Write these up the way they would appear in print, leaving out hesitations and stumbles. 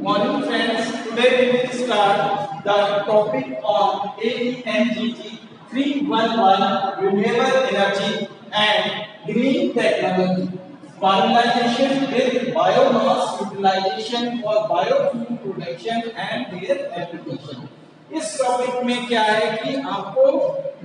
Morning friends, today we will start the topic on AENGT 311 Renewable Energy and Green Technology. Finalization with biomass utilization for biofuel production and their application. इस topic में क्या है कि आपको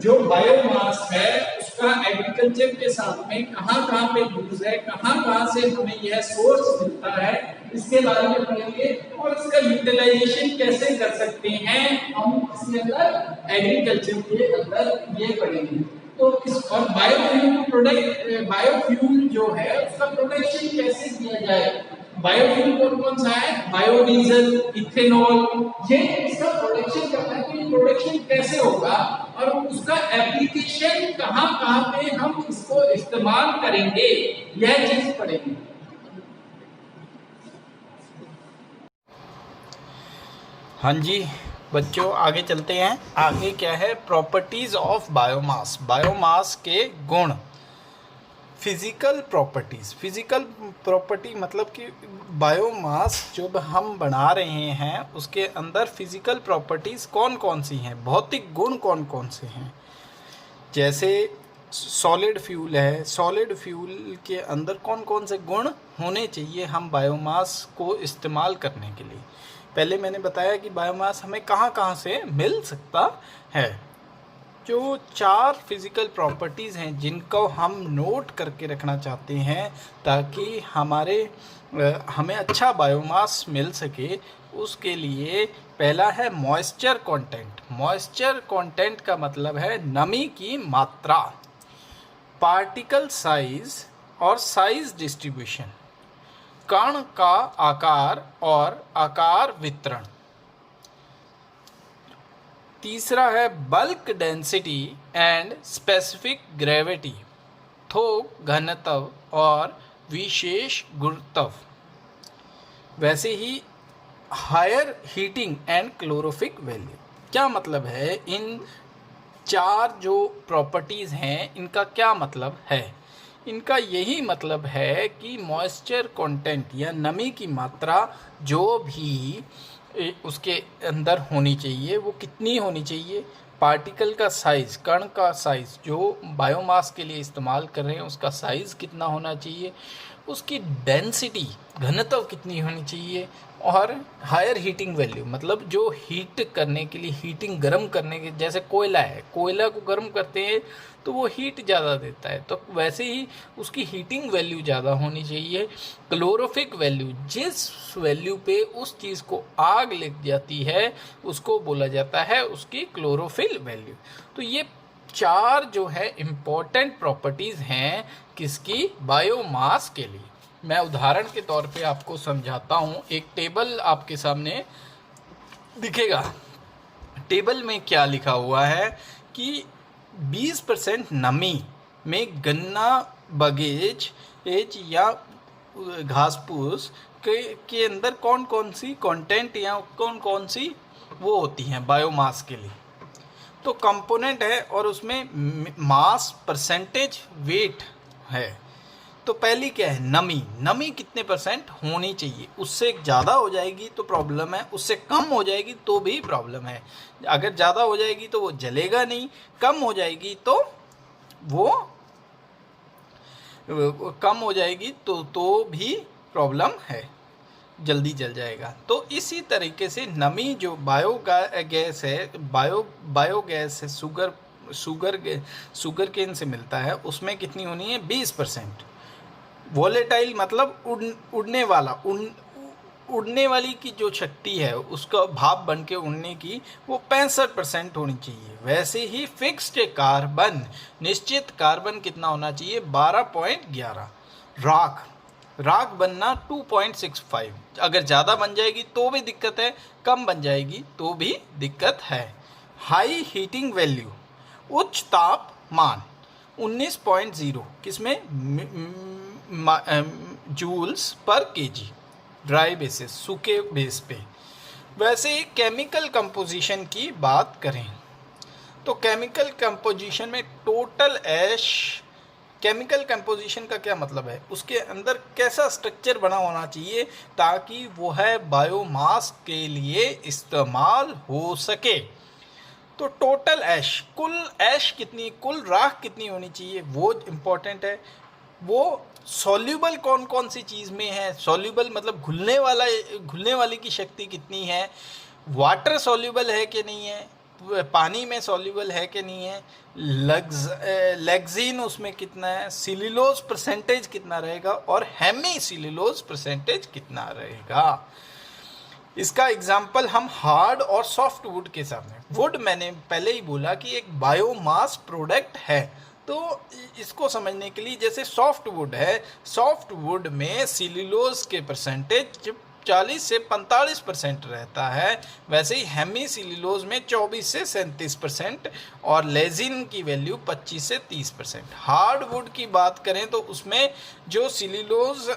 जो biomass है उसका एग्रीकल्चर के साथ में कहाँ पे यूज है, कहाँ से हमें यह सोर्स मिलता है, इसके बारे में पढ़ेंगे और इसका यूटिलाइजेशन कैसे कर सकते हैं हम इसके अंदर एग्रीकल्चर के अंदर ये पढ़ेंगे। तो इस और बायोफ्यूल जो है उसका प्रोडक्शन कैसे किया जाए, बायोफ्यूल कौन सा है, बायोडीजल, इथेनॉल, ये इसका प्रोडक्शन करना है। तो प्रोडक्शन कैसे होगा और उसका एप्लीकेशन कहाँ पे हम इसको इस्तेमाल करेंगे, यह चीज पढ़ेंगे। हाँ जी बच्चों, आगे चलते हैं। आगे क्या है, प्रॉपर्टीज ऑफ बायोमास। बायोमास के गुण, फिजिकल प्रॉपर्टीज। फिजिकल प्रॉपर्टी मतलब कि बायोमास जो हम बना रहे हैं उसके अंदर फिजिकल प्रॉपर्टीज कौन कौन सी हैं, भौतिक गुण कौन कौन से हैं। जैसे सॉलिड फ्यूल है, सॉलिड फ्यूल के अंदर कौन कौन से गुण होने चाहिए हम बायोमास को इस्तेमाल करने के लिए। पहले मैंने बताया कि बायोमास हमें कहाँ से मिल सकता है। जो 4 फिजिकल प्रॉपर्टीज़ हैं जिनको हम नोट करके रखना चाहते हैं ताकि हमें अच्छा बायोमास मिल सके, उसके लिए पहला है मॉइस्चर कंटेंट। मॉइस्चर कंटेंट का मतलब है नमी की मात्रा, पार्टिकल साइज और साइज डिस्ट्रीब्यूशन, कण का आकार और आकार वितरण। तीसरा है bulk density and specific gravity, थोक घनत्व और विशेष गुरुत्व। वैसे ही higher heating and calorific value. क्या मतलब है, इन 4 जो प्रॉपर्टीज़ हैं इनका क्या मतलब है। इनका यही मतलब है कि मॉइस्चर कंटेंट या नमी की मात्रा जो भी उसके अंदर होनी चाहिए वो कितनी होनी चाहिए, पार्टिकल का साइज़, कण का साइज़ जो बायोमास के लिए इस्तेमाल कर रहे हैं उसका साइज़ कितना होना चाहिए, उसकी डेंसिटी घनत्व कितनी होनी चाहिए, और हायर हीटिंग वैल्यू मतलब जो हीट करने के लिए, हीटिंग गर्म करने के, जैसे कोयला है, कोयला को गर्म करते हैं तो वो हीट ज़्यादा देता है, तो वैसे ही उसकी हीटिंग वैल्यू ज़्यादा होनी चाहिए। क्लोरोफिक वैल्यू, जिस वैल्यू पे उस चीज़ को आग लग जाती है उसको बोला जाता है उसकी क्लोरोफिल वैल्यू। तो ये 4 जो है इम्पोर्टेंट प्रॉपर्टीज़ हैं किसकी, बायोमास के लिए। मैं उदाहरण के तौर पे आपको समझाता हूँ। एक टेबल आपके सामने दिखेगा। टेबल में क्या लिखा हुआ है कि 20% नमी में गन्ना बगीच या घासपूस के अंदर कौन कौन सी कंटेंट या कौन कौन सी वो होती हैं बायोमास के लिए। तो कंपोनेंट है और उसमें मास, परसेंटेज, वेट है। तो पहली क्या है, नमी। नमी कितने परसेंट होनी चाहिए, उससे ज़्यादा हो जाएगी तो प्रॉब्लम है, उससे कम हो जाएगी तो भी प्रॉब्लम है। अगर ज़्यादा हो जाएगी तो वो जलेगा नहीं, कम हो जाएगी तो वो कम हो जाएगी तो भी प्रॉब्लम है, जल्दी जल जाएगा। तो इसी तरीके से नमी जो बायोगैस है, बायोगैस है, शुगर केन से मिलता है, उसमें कितनी होनी है, 20%। वोलेटाइल मतलब उड़ने वाली की जो शक्ति है उसका भाप बन के उड़ने की, वो 65% होनी चाहिए। वैसे ही फिक्स्ड कार्बन, निश्चित कार्बन कितना होना चाहिए, 12.11। राख बनना 2.65। अगर ज़्यादा बन जाएगी तो भी दिक्कत है, कम बन जाएगी तो भी दिक्कत है। हाई हीटिंग वैल्यू, उच्च तापमान 19.0 किसमें, जूल्स पर केजी, ड्राई बेसिस, सूखे बेस पे। वैसे ही केमिकल कंपोजिशन की बात करें तो केमिकल कंपोजिशन में टोटल ऐश केमिकल कंपोजिशन का क्या मतलब है, उसके अंदर कैसा स्ट्रक्चर बना होना चाहिए ताकि वो है बायोमास के लिए इस्तेमाल हो सके। तो टोटल ऐश, कुल ऐश कितनी, कुल राख कितनी होनी चाहिए वो इम्पोर्टेंट है। वो सॉल्यूबल कौन कौन सी चीज़ में है, सॉल्यूबल मतलब घुलने वाली की शक्ति कितनी है, वाटर सॉल्यूबल है कि नहीं है, पानी में सॉल्यूबल है कि नहीं है, लेग्जीन उसमें कितना है, सिल्यूलोज परसेंटेज कितना रहेगा और हेमी सिल्यूलोज परसेंटेज कितना रहेगा। इसका एग्जाम्पल हम हार्ड और सॉफ्ट वुड के सामने, वुड मैंने पहले ही बोला कि एक बायोमास प्रोडक्ट है, तो इसको समझने के लिए जैसे सॉफ्ट वुड है, सॉफ्ट वुड में सिल्यूलोज के परसेंटेज 40 से 45% रहता है, वैसे ही हेमी सिल्यूलोज में 24 से 37% और लेजिन की वैल्यू 25 से 30%। हार्ड वुड की बात करें तो उसमें जो सिल्यूलोज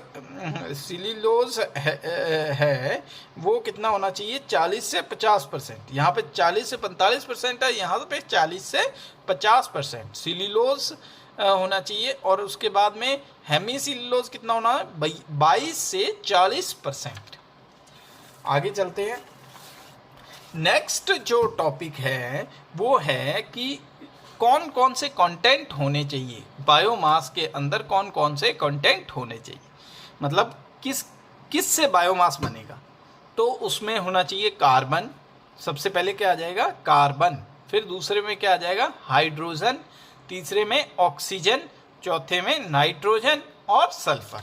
है वो कितना होना चाहिए, 40 से 50%। यहाँ पे 40 से 45% है, यहाँ पे 40 से 50% सिल्यूलोज होना चाहिए। और उसके बाद में हेमी सिल्यूलोज कितना होना है, 22 से 40%। आगे चलते हैं। नेक्स्ट जो टॉपिक है वो है कि कौन कौन से कंटेंट होने चाहिए बायोमास के अंदर, कौन कौन से कंटेंट होने चाहिए, मतलब किस से बायोमास बनेगा। तो उसमें होना चाहिए कार्बन, सबसे पहले क्या आ जाएगा, कार्बन, फिर दूसरे में क्या आ जाएगा, हाइड्रोजन, तीसरे में ऑक्सीजन, चौथे में नाइट्रोजन और सल्फर।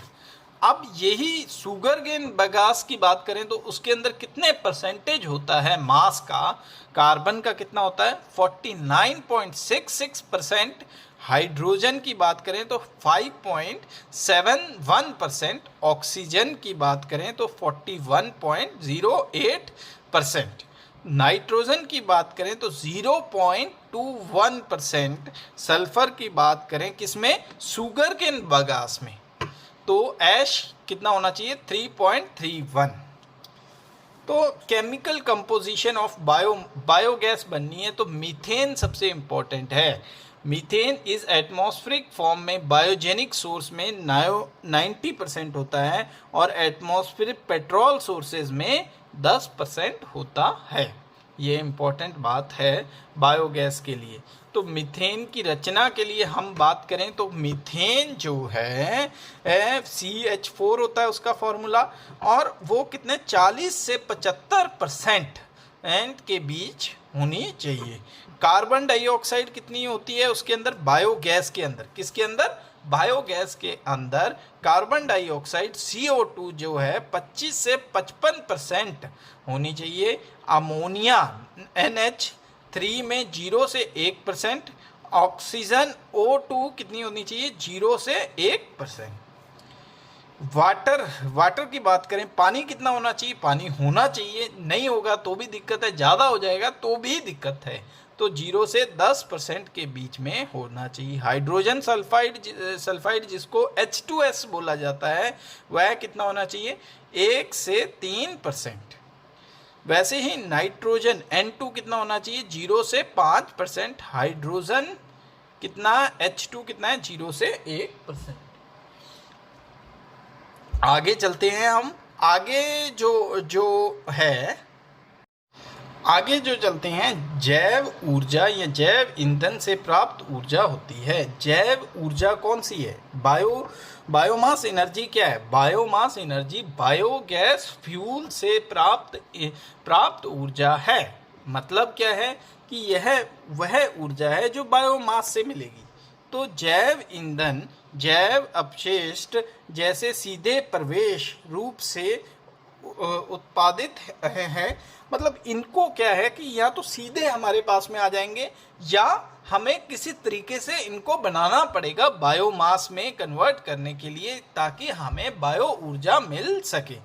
अब यही शुगर केन बगास की बात करें तो उसके अंदर कितने परसेंटेज होता है मास का, कार्बन का कितना होता है 49.66%, हाइड्रोजन की बात करें तो 5.71%, ऑक्सीजन की बात करें तो 41.08%, नाइट्रोजन की बात करें तो 0.21%, सल्फर की बात करें किसमें, शुगर केन बगास में, तो ऐश कितना होना चाहिए 3.31। तो केमिकल कंपोजिशन ऑफ बायोगैस बननी है तो मीथेन सबसे इम्पोर्टेंट है। मीथेन इस एटमॉस्फेरिक फॉर्म में बायोजेनिक सोर्स में 90% होता है और एटमॉस्फेरिक पेट्रोल सोर्सेज में 10% होता है। ये इम्पोर्टेंट बात है बायोगैस के लिए। तो मीथेन की रचना के लिए हम बात करें तो मीथेन जो है CH4 होता है उसका फॉर्मूला, और वो कितने 40 से 75% के बीच होनी चाहिए। कार्बन डाइऑक्साइड कितनी होती है उसके अंदर, बायोगैस के अंदर, किसके अंदर, बायोगैस के अंदर कार्बन डाइऑक्साइड CO2 जो है 25 से 55% होनी चाहिए। अमोनिया NH3 में 0 से 1%, ऑक्सीजन O2 कितनी होनी चाहिए 0 से 1%। वाटर की बात करें, पानी कितना होना चाहिए, पानी होना चाहिए, नहीं होगा तो भी दिक्कत है, ज़्यादा हो जाएगा तो भी दिक्कत है, तो 0 से 10% के बीच में होना चाहिए। हाइड्रोजन सल्फाइड जिसको H2S बोला जाता है वह कितना होना चाहिए 1 से 3%। वैसे ही नाइट्रोजन N2 कितना होना चाहिए 0 से 5%। हाइड्रोजन कितना H2 कितना है 0 से 1%। आगे चलते हैं हम, आगे चलते हैं जैव ऊर्जा या जैव ईंधन से प्राप्त ऊर्जा होती है। जैव ऊर्जा कौन सी है, बायोमास एनर्जी क्या है, बायोमास एनर्जी बायोगैस फ्यूल से प्राप्त ऊर्जा है। मतलब क्या है कि यह वह ऊर्जा है जो बायोमास से मिलेगी। तो जैव ईंधन जैव अपशिष्ट जैसे सीधे प्रवेश रूप से उत्पादित है, मतलब इनको क्या है कि या तो सीधे हमारे पास में आ जाएंगे या हमें किसी तरीके से इनको बनाना पड़ेगा बायोमास में कन्वर्ट करने के लिए, ताकि हमें बायो ऊर्जा मिल सके।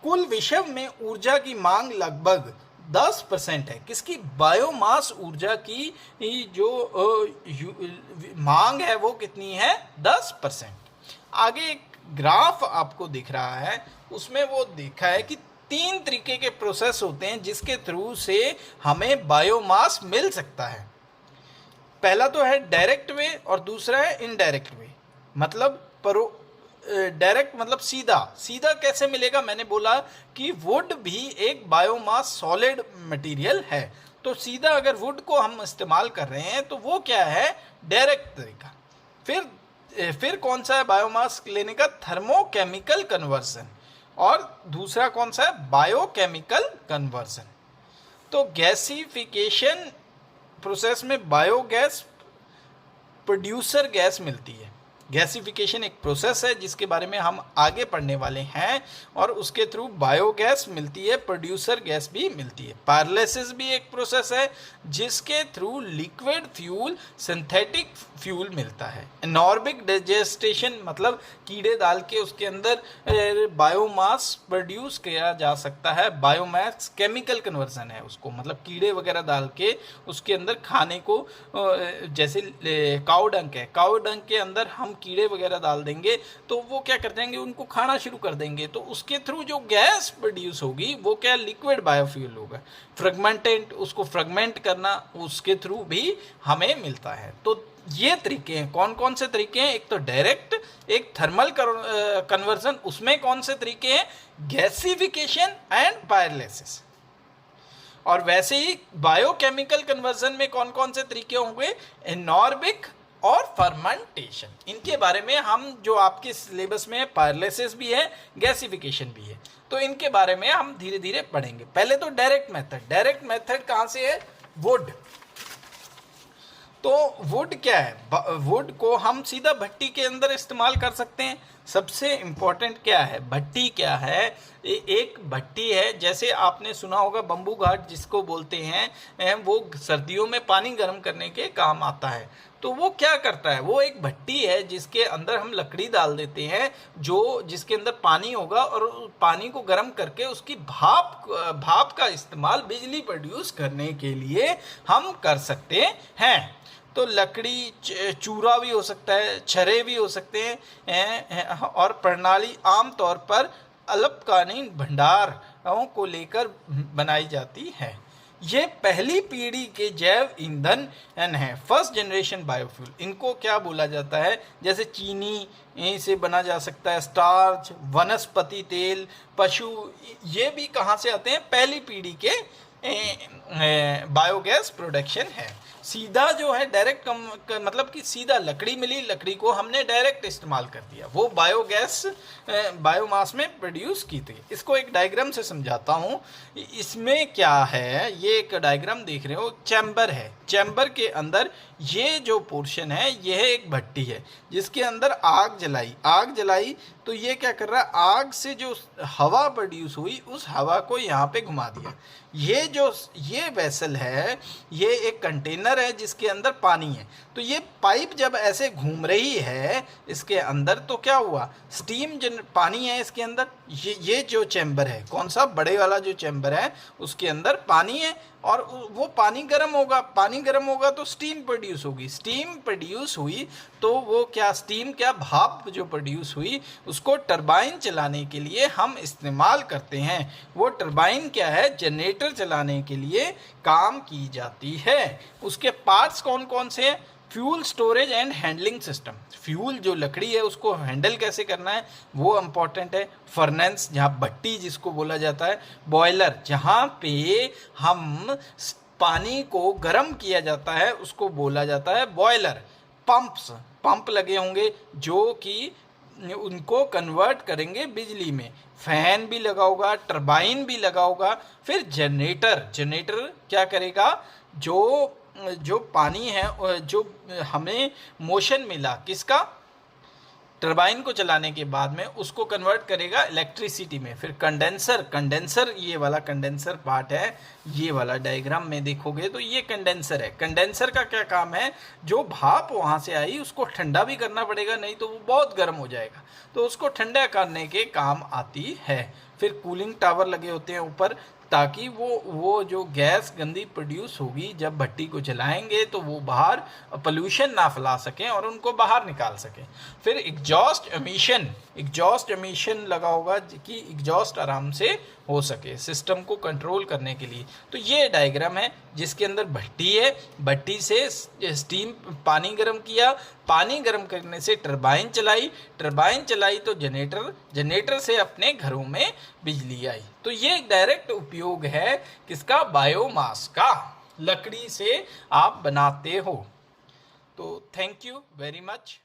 कुल विश्व में ऊर्जा की मांग लगभग 10% है। किसकी, बायोमास ऊर्जा की जो मांग है वो कितनी है 10%। आगे एक ग्राफ आपको दिख रहा है, उसमें वो देखा है कि 3 तरीके के प्रोसेस होते हैं जिसके थ्रू से हमें बायोमास मिल सकता है। पहला तो है डायरेक्ट वे और दूसरा है इनडायरेक्ट वे। मतलब डायरेक्ट मतलब सीधा सीधा कैसे मिलेगा? मैंने बोला कि वुड भी एक बायोमास सॉलिड मटेरियल है, तो सीधा अगर वुड को हम इस्तेमाल कर रहे हैं तो वो क्या है? डायरेक्ट तरीका। फिर कौन सा है बायोमास लेने का? Thermochemical conversion. और दूसरा कौन सा है? Biochemical conversion. तो गैसिफिकेशन प्रोसेस में बायोगैस प्रोड्यूसर गैस मिलती है। गैसिफिकेशन एक प्रोसेस है जिसके बारे में हम आगे पढ़ने वाले हैं, और उसके थ्रू बायोगैस मिलती है, प्रोड्यूसर गैस भी मिलती है। पायरोलिसिस भी एक प्रोसेस है जिसके through liquid fuel, synthetic fuel मिलता है। एनॉर्बिक डाइजेस्टेशन मतलब कीड़े डाल के उसके अंदर बायोमास प्रोड्यूस किया जा सकता है। बायोमास केमिकल कन्वर्जन है उसको, मतलब कीड़े वगैरह डाल के उसके अंदर खाने को, जैसे काऊ डंक है, काऊ डंक के अंदर हम कीड़े वगैरह डाल देंगे तो वो क्या कर देंगे? उनको खाना शुरू कर देंगे, तो उसके थ्रू जो गैस प्रोड्यूस होगी वो क्या? लिक्विड बायोफ्यूल होगा। फ्रेगमेंटेंट, उसको फ्रेगमेंट करना, उसके थ्रू भी हमें मिलता है। तो ये तरीके हैं। कौन कौन से तरीके हैं? एक तो डायरेक्ट, एक थर्मल कन्वर्जन, उसमें कौन से तरीके हैं? Gasification and pyrolysis. और वैसे ही बायोकेमिकल कन्वर्जन में कौन कौन से तरीके होंगे? एनॉर्बिक और फर्मेंटेशन। इनके बारे में हम, जो आपके सिलेबस में पायरोलिसिस भी है, गैसिफिकेशन भी है, तो इनके बारे में हम धीरे धीरे पढ़ेंगे। पहले तो डायरेक्ट मेथड। डायरेक्ट मेथड कहाँ से है? वुड। तो वुड क्या है? वुड को हम सीधा भट्टी के अंदर इस्तेमाल कर सकते हैं। सबसे इम्पोर्टेंट क्या है? भट्टी क्या है? एक भट्टी है, जैसे आपने सुना होगा बम्बू घाट जिसको बोलते हैं, वो सर्दियों में पानी गर्म करने के काम आता है। तो वो क्या करता है? वो एक भट्टी है जिसके अंदर हम लकड़ी डाल देते हैं, जिसके अंदर पानी होगा, और पानी को गर्म करके उसकी भाप का इस्तेमाल बिजली प्रोड्यूस करने के लिए हम कर सकते हैं। तो लकड़ी, चूरा भी हो सकता है, छर्रे भी हो सकते हैं, और प्रणाली आमतौर पर अल्पकालीन भंडारों को लेकर बनाई जाती है। ये पहली पीढ़ी के जैव ईंधन है, फर्स्ट जनरेशन बायोफ्यूल। इनको क्या बोला जाता है? जैसे चीनी से बना जा सकता है, स्टार्च, वनस्पति तेल, पशु, ये भी कहाँ से आते हैं? पहली पीढ़ी के बायोगैस प्रोडक्शन है। सीधा जो है डायरेक्ट मतलब कि सीधा लकड़ी मिली, लकड़ी को हमने डायरेक्ट इस्तेमाल कर दिया, वो बायोगैस बायोमास में प्रोड्यूस की थी। इसको एक डायग्राम से समझाता हूँ। इसमें क्या है? ये एक डायग्राम देख रहे हो, चैम्बर है। चैम्बर के अंदर ये जो पोर्शन है, यह एक भट्टी है जिसके अंदर आग जलाई तो ये क्या कर रहा है? आग से जो हवा प्रोड्यूस हुई, उस हवा को यहाँ पे घुमा दिया। ये वेसल है, ये एक कंटेनर है जिसके अंदर पानी है। तो ये पाइप जब ऐसे घूम रही है इसके अंदर, तो क्या हुआ? स्टीम पानी है इसके अंदर। ये जो चैम्बर है, कौन सा? बड़े वाला जो चैम्बर है, उसके अंदर पानी है, और वो पानी गर्म होगा तो स्टीम प्रोड्यूस होगी। स्टीम प्रोड्यूस हुई तो वो क्या? स्टीम क्या? भाप जो प्रोड्यूस हुई, उसको टरबाइन चलाने के लिए हम इस्तेमाल करते हैं। वो टरबाइन क्या है? जनरेटर चलाने के लिए काम की जाती है। उसके पार्ट्स कौन कौन से हैं? Fuel storage and handling system. Fuel जो लकड़ी है उसको हैंडल कैसे करना है वो इम्पॉर्टेंट है। फर्नेस, जहाँ भट्टी जिसको बोला जाता है। बॉयलर, जहाँ पे हम पानी को गर्म किया जाता है उसको बोला जाता है बॉयलर। पंप लगे होंगे जो कि उनको कन्वर्ट करेंगे बिजली में। फैन भी लगा होगा, टरबाइन भी लगा होगा। फिर जनरेटर क्या करेगा? जो पानी है, जो हमें मोशन मिला किसका? टरबाइन को चलाने के बाद में उसको कन्वर्ट करेगा इलेक्ट्रिसिटी में। फिर कंडेंसर, ये वाला कंडेंसर पार्ट है, ये वाला डायग्राम में देखोगे तो ये कंडेंसर है। कंडेंसर का क्या काम है? जो भाप वहाँ से आई उसको ठंडा भी करना पड़ेगा, नहीं तो वो बहुत गर्म हो जाएगा, तो उसको ठंडा करने के काम आती है। फिर कूलिंग टावर लगे होते हैं ऊपर, ताकि वो जो गैस गंदी प्रोड्यूस होगी जब भट्टी को जलाएंगे तो वो बाहर पोल्यूशन ना फैला सकें और उनको बाहर निकाल सकें। फिर एग्जॉस्ट एमिशन लगा होगा कि एग्जॉस्ट आराम से हो सके सिस्टम को कंट्रोल करने के लिए। तो ये डायग्राम है, जिसके अंदर भट्टी है, भट्टी से स्टीम पानी गर्म किया, पानी गर्म करने से टरबाइन चलाई, टरबाइन चलाई तो जनरेटर, जनरेटर से अपने घरों में बिजली आई। तो ये एक डायरेक्ट उपयोग है किसका, बायोमास का, लकड़ी से आप बनाते हो। तो थैंक यू वेरी मच।